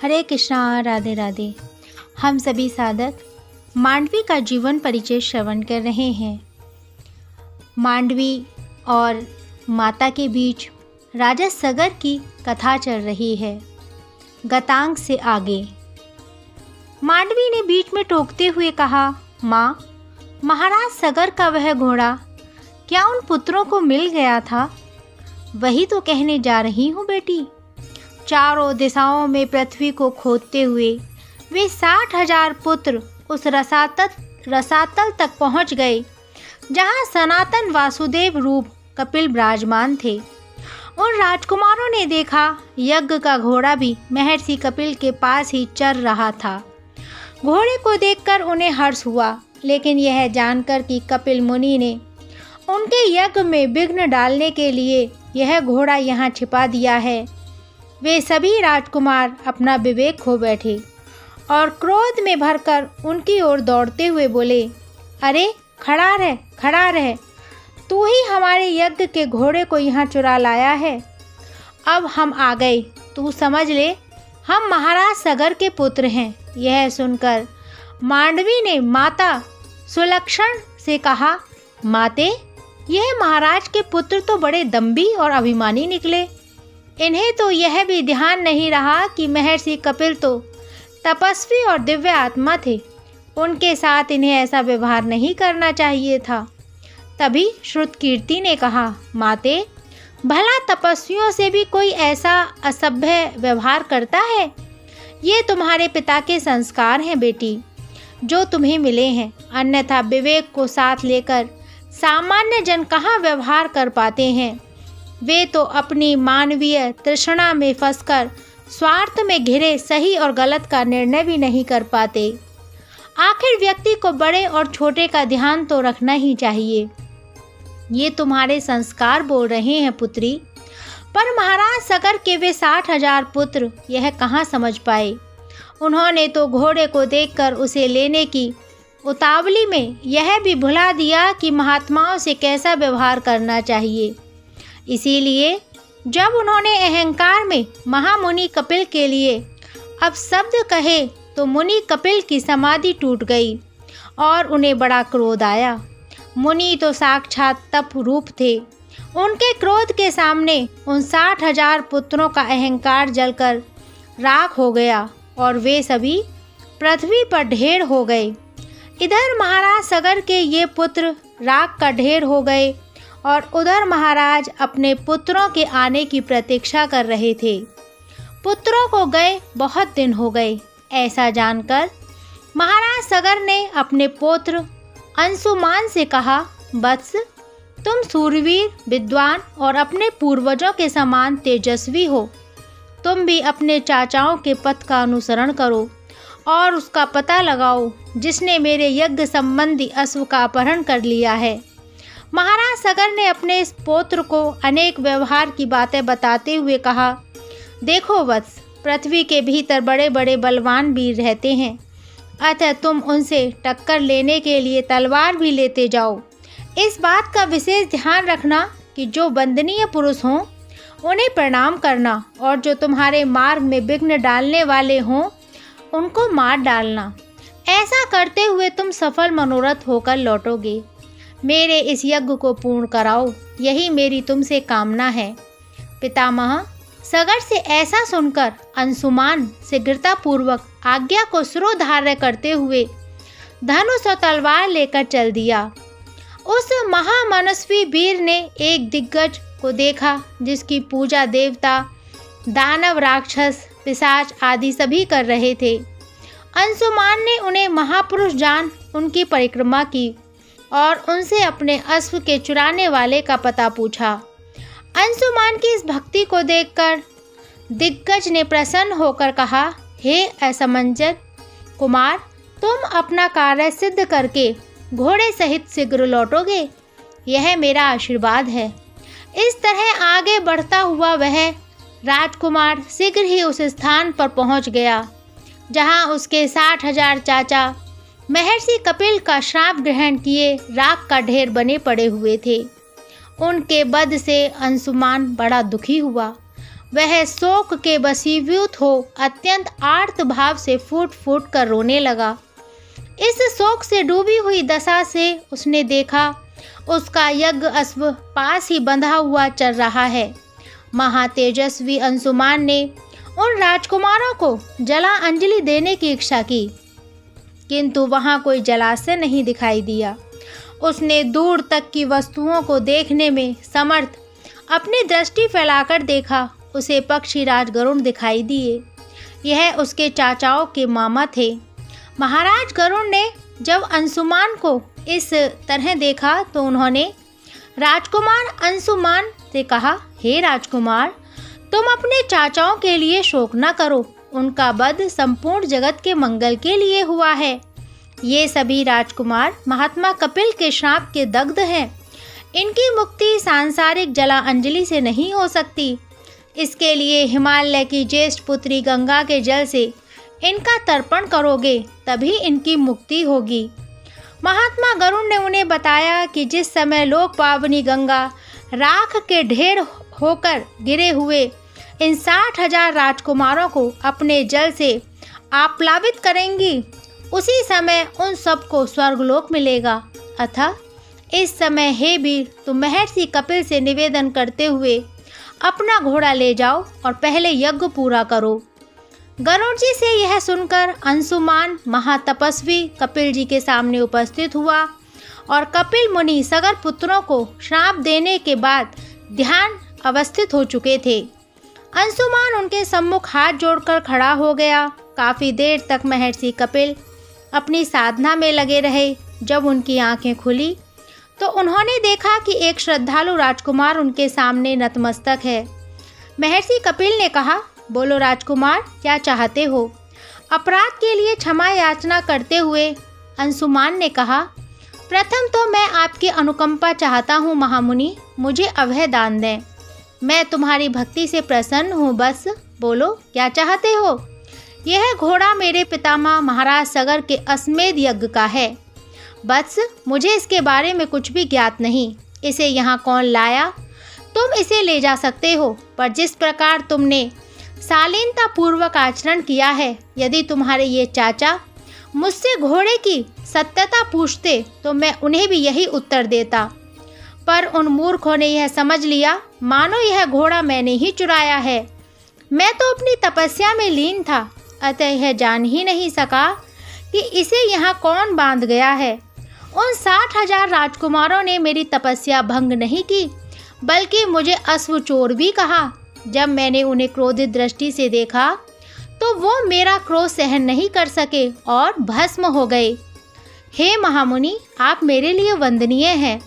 हरे कृष्णा, राधे राधे। हम सभी साधक मांडवी का जीवन परिचय श्रवण कर रहे हैं। मांडवी और माता के बीच राजा सगर की कथा चल रही है। गतांग से आगे मांडवी ने बीच में टोकते हुए कहा, माँ, महाराज सगर का वह घोड़ा क्या उन पुत्रों को मिल गया था? वही तो कहने जा रही हूँ बेटी। चारों दिशाओं में पृथ्वी को खोदते हुए वे 60,000 पुत्र उस रसातल तक पहुँच गए जहाँ सनातन वासुदेव रूप कपिल विराजमान थे। उन राजकुमारों ने देखा यज्ञ का घोड़ा भी महर्षि कपिल के पास ही चर रहा था। घोड़े को देखकर उन्हें हर्ष हुआ, लेकिन यह जानकर कि कपिल मुनि ने उनके यज्ञ में विघ्न डालने के लिए यह घोड़ा यहाँ छिपा दिया है, वे सभी राजकुमार अपना विवेक खो बैठे और क्रोध में भरकर उनकी ओर दौड़ते हुए बोले, अरे खड़ा रह, तू ही हमारे यज्ञ के घोड़े को यहाँ चुरा लाया है। अब हम आ गए, तू समझ ले हम महाराज सगर के पुत्र हैं। यह सुनकर मांडवी ने माता सुलक्षण से कहा, माते, यह महाराज के पुत्र तो बड़े दम्भी और अभिमानी निकले। इन्हें तो यह भी ध्यान नहीं रहा कि महर्षि कपिल तो तपस्वी और दिव्य आत्मा थे, उनके साथ इन्हें ऐसा व्यवहार नहीं करना चाहिए था। तभी श्रुतकीर्ति ने कहा, माते, भला तपस्वियों से भी कोई ऐसा असभ्य व्यवहार करता है? ये तुम्हारे पिता के संस्कार हैं बेटी, जो तुम्हें मिले हैं, अन्यथा विवेक को साथ लेकर सामान्य जन कहाँ व्यवहार कर पाते हैं। वे तो अपनी मानवीय तृष्णा में फंसकर स्वार्थ में घिरे सही और गलत का निर्णय भी नहीं कर पाते। आखिर व्यक्ति को बड़े और छोटे का ध्यान तो रखना ही चाहिए। ये तुम्हारे संस्कार बोल रहे हैं पुत्री। पर महाराज सगर के वे 60,000 पुत्र यह कहाँ समझ पाए। उन्होंने तो घोड़े को देखकर उसे लेने की उतावली में यह भी भुला दिया कि महात्माओं से कैसा व्यवहार करना चाहिए। इसीलिए जब उन्होंने अहंकार में महामुनि कपिल के लिए अब शब्द कहे तो मुनि कपिल की समाधि टूट गई और उन्हें बड़ा क्रोध आया। मुनि तो साक्षात तप रूप थे। उनके क्रोध के सामने उन 60,000 पुत्रों का अहंकार जलकर राख हो गया और वे सभी पृथ्वी पर ढेर हो गए। इधर महाराज सगर के ये पुत्र राख का ढेर हो गए और उधर महाराज अपने पुत्रों के आने की प्रतीक्षा कर रहे थे। पुत्रों को गए बहुत दिन हो गए। ऐसा जानकर महाराज सगर ने अपने पुत्र अंशुमान से कहा, वत्स, तुम सूरवीर, विद्वान और अपने पूर्वजों के समान तेजस्वी हो। तुम भी अपने चाचाओं के पथ का अनुसरण करो और उसका पता लगाओ जिसने मेरे यज्ञ संबंधी अश्व का अपहरण कर लिया है। महाराज सगर ने अपने इस पौत्र को अनेक व्यवहार की बातें बताते हुए कहा, देखो वत्स, पृथ्वी के भीतर बड़े बड़े बलवान वीर रहते हैं, अतः तुम उनसे टक्कर लेने के लिए तलवार भी लेते जाओ। इस बात का विशेष ध्यान रखना कि जो वंदनीय पुरुष हों उन्हें प्रणाम करना और जो तुम्हारे मार्ग में विघ्न डालने वाले हों उनको मार डालना। ऐसा करते हुए तुम सफल मनोरथ होकर लौटोगे। मेरे इस यज्ञ को पूर्ण कराओ, यही मेरी तुमसे कामना है। पितामह सगर से ऐसा सुनकर अंशुमान शीघ्रतापूर्वक आज्ञा को शिरोधार्य करते हुए धनुष और तलवार लेकर चल दिया। उस महामनस्वी वीर ने एक दिग्गज को देखा जिसकी पूजा देवता, दानव, राक्षस, पिशाच आदि सभी कर रहे थे। अंशुमान ने उन्हें महापुरुष जान उनकी परिक्रमा की और उनसे अपने अश्व के चुराने वाले का पता पूछा। अंशुमान की इस भक्ति को देखकर दिग्गज ने प्रसन्न होकर कहा, हे असमंजस कुमार, तुम अपना कार्य सिद्ध करके घोड़े सहित शीघ्र लौटोगे, यह मेरा आशीर्वाद है। इस तरह आगे बढ़ता हुआ वह राजकुमार शीघ्र ही उस स्थान पर पहुंच गया जहां उसके 60,000 चाचा महर्षि कपिल का श्राप ग्रहण किए राख का ढेर बने पड़े हुए थे। उनके वध से अंशुमान बड़ा दुखी हुआ। वह शोक के वशीभूत हो अत्यंत आर्त भाव से फूट फूट कर रोने लगा। इस शोक से डूबी हुई दशा से उसने देखा उसका यज्ञ अश्व पास ही बंधा हुआ चल रहा है। महातेजस्वी अंशुमान ने उन राजकुमारों को जला अंजलि देने की इच्छा की, किंतु वहां कोई जलाशय नहीं दिखाई दिया। उसने दूर तक की वस्तुओं को देखने में समर्थ अपनी दृष्टि फैलाकर देखा। उसे पक्षीराज गरुण दिखाई दिए। यह उसके चाचाओं के मामा थे। महाराज गरुण ने जब अंशुमान को इस तरह देखा तो उन्होंने राजकुमार अंशुमान से कहा, हे राजकुमार, तुम अपने चाचाओं के लिए शोक न करो। उनका वध संपूर्ण जगत के मंगल के लिए हुआ है। ये सभी राजकुमार महात्मा कपिल के श्राप के दग्ध हैं। इनकी मुक्ति सांसारिक जला अंजलि से नहीं हो सकती। इसके लिए हिमालय की ज्येष्ठ पुत्री गंगा के जल से इनका तर्पण करोगे, तभी इनकी मुक्ति होगी। महात्मा गरुण ने उन्हें बताया कि जिस समय लोक पावनी गंगा राख के ढेर होकर गिरे हुए इन 60,000 राजकुमारों को अपने जल से आप्लावित करेंगी, उसी समय उन सबको स्वर्गलोक मिलेगा। अतः इस समय हे वीर, तुम महर्षि कपिल से निवेदन करते हुए अपना घोड़ा ले जाओ और पहले यज्ञ पूरा करो। गरुड़ जी से यह सुनकर अंशुमान महातपस्वी कपिल जी के सामने उपस्थित हुआ और कपिल मुनि सगर पुत्रों को श्राप देने के बाद ध्यान अवस्थित हो चुके थे। अंशुमान उनके सम्मुख हाथ जोड़कर खड़ा हो गया। काफी देर तक महर्षि कपिल अपनी साधना में लगे रहे। जब उनकी आंखें खुली तो उन्होंने देखा कि एक श्रद्धालु राजकुमार उनके सामने नतमस्तक है। महर्षि कपिल ने कहा, बोलो राजकुमार, क्या चाहते हो? अपराध के लिए क्षमा याचना करते हुए अंशुमान ने कहा, प्रथम तो मैं आपकी अनुकंपा चाहता हूँ महामुनि, मुझे अभय दान दें। मैं तुम्हारी भक्ति से प्रसन्न हूँ, बस बोलो क्या चाहते हो? यह घोड़ा मेरे पितामह महाराज सगर के अश्वमेध यज्ञ का है। बस मुझे इसके बारे में कुछ भी ज्ञात नहीं। इसे यहाँ कौन लाया? तुम इसे ले जा सकते हो, पर जिस प्रकार तुमने शालीनता पूर्वक आचरण किया है, यदि तुम्हारे ये चाचा मुझसे घोड़े की सत्यता पूछते तो मैं उन्हें भी यही उत्तर देता, पर उन मूर्खों ने यह समझ लिया मानो यह घोड़ा मैंने ही चुराया है। मैं तो अपनी तपस्या में लीन था, अतः यह जान ही नहीं सका कि इसे यहाँ कौन बांध गया है। उन 60,000 राजकुमारों ने मेरी तपस्या भंग नहीं की, बल्कि मुझे अश्व चोर भी कहा। जब मैंने उन्हें क्रोधित दृष्टि से देखा तो वो मेरा क्रोध सहन नहीं कर सके और भस्म हो गए। हे महामुनि, आप मेरे लिए वंदनीय हैं।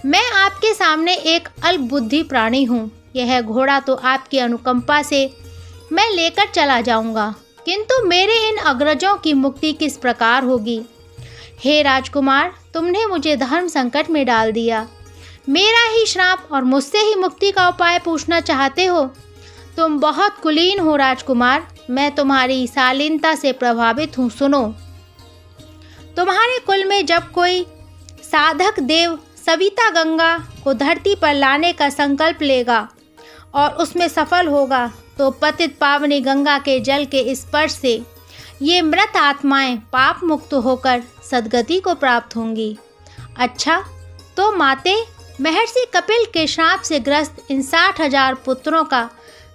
मैं आपके सामने एक अल्पबुद्धि प्राणी हूँ। यह घोड़ा तो आपकी अनुकंपा से मैं लेकर चला जाऊंगा, किंतु मेरे इन अग्रजों की मुक्ति किस प्रकार होगी? हे राजकुमार, तुमने मुझे धर्म संकट में डाल दिया। मेरा ही श्राप और मुझसे ही मुक्ति का उपाय पूछना चाहते हो? तुम बहुत कुलीन हो राजकुमार। मैं तुम्हारी शालीनता से प्रभावित हूँ। सुनो, तुम्हारे कुल में जब कोई साधक देव सविता गंगा को धरती पर लाने का संकल्प लेगा और उसमें सफल होगा, तो पतित पावनी गंगा के जल के स्पर्श से ये मृत आत्माएं पाप मुक्त होकर सद्गति को प्राप्त होंगी। अच्छा, तो माते, महर्षि कपिल के श्राप से ग्रस्त इन 60,000 पुत्रों का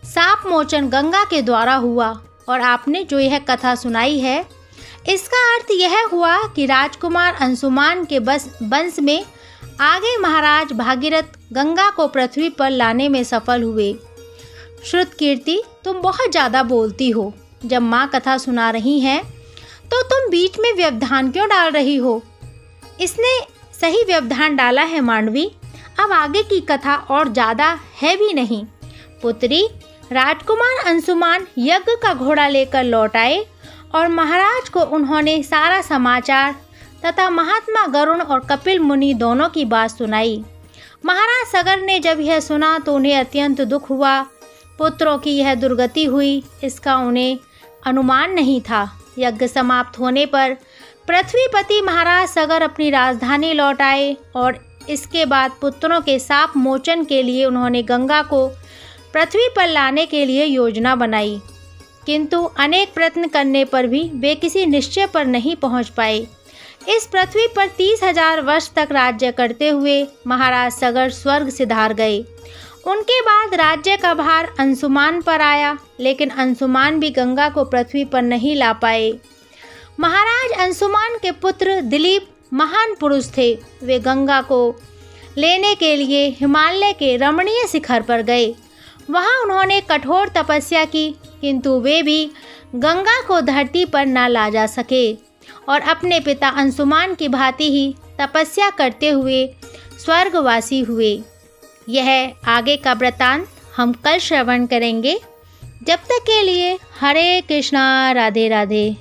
शाप मोचन गंगा के द्वारा हुआ, और आपने जो यह कथा सुनाई है, इसका अर्थ यह हुआ कि राजकुमार अंशुमान के वंश में आगे महाराज भागीरथ गंगा को पृथ्वी पर लाने में सफल हुए। श्रुतकीर्ति, तुम बहुत ज़्यादा बोलती हो। जब माँ कथा सुना रही हैं तो तुम बीच में व्यवधान क्यों डाल रही हो? इसने सही व्यवधान डाला है मांडवी। अब आगे की कथा और ज़्यादा है भी नहीं। पुत्री, राजकुमार अंशुमान यज्ञ का घोड़ा लेकर लौट आए और महाराज को उन्होंने सारा समाचार तथा महात्मा गरुण और कपिल मुनि दोनों की बात सुनाई। महाराज सगर ने जब यह सुना तो उन्हें अत्यंत दुख हुआ। पुत्रों की यह दुर्गति हुई, इसका उन्हें अनुमान नहीं था। यज्ञ समाप्त होने पर पृथ्वीपति महाराज सगर अपनी राजधानी लौट आए और इसके बाद पुत्रों के शाप मोचन के लिए उन्होंने गंगा को पृथ्वी पर लाने के लिए योजना बनाई, किंतु अनेक प्रयत्न करने पर भी वे किसी निश्चय पर नहीं पहुंच पाए। इस पृथ्वी पर 30,000 वर्ष तक राज्य करते हुए महाराज सगर स्वर्ग सिधार गए। उनके बाद राज्य का भार अंशुमान पर आया, लेकिन अंशुमान भी गंगा को पृथ्वी पर नहीं ला पाए। महाराज अंशुमान के पुत्र दिलीप महान पुरुष थे। वे गंगा को लेने के लिए हिमालय के रमणीय शिखर पर गए। वहां उन्होंने कठोर तपस्या की, किंतु वे भी गंगा को धरती पर न ला जा सके और अपने पिता अंशुमान की भांति ही तपस्या करते हुए स्वर्गवासी हुए। यह आगे का वृतांत हम कल श्रवण करेंगे। जब तक के लिए हरे कृष्णा, राधे राधे।